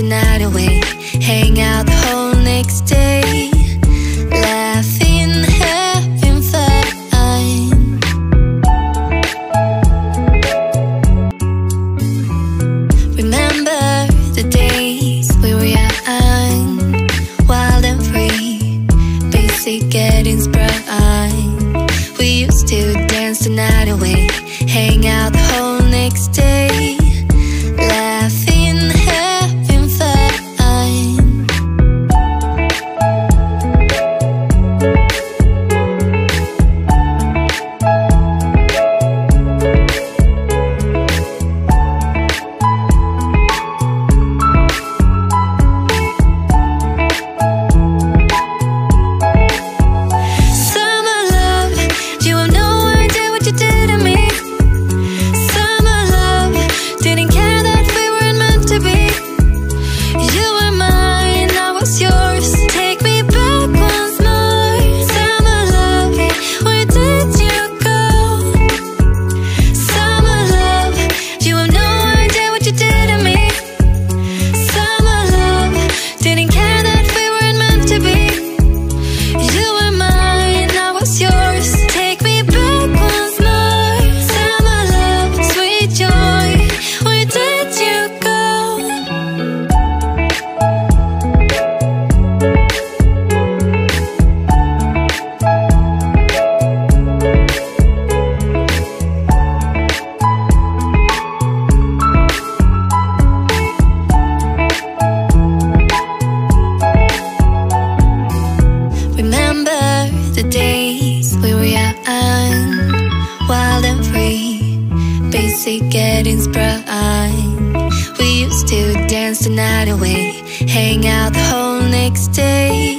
night away, hang out the whole next day, laughing, having fun. Remember the days we were young, wild and free, basic getting sprung. We used to dance the night away, hang out the whole next day, laughing, having fun. Summer love, you have no idea what you did to me. Summer love, didn't care that we weren't meant to be. You were mine, I was yours. Take me back once more. Summer love, where did you go? Summer love, you have no idea what you did to me. Summer love, didn't care that we weren't meant to be. You were mine, I was yours. Take me back once more. Summer love, sweet joy, where did you go? Remember the days we were young, wild and free, basic getting sprung. We used to dance the night away, hang out the whole next day,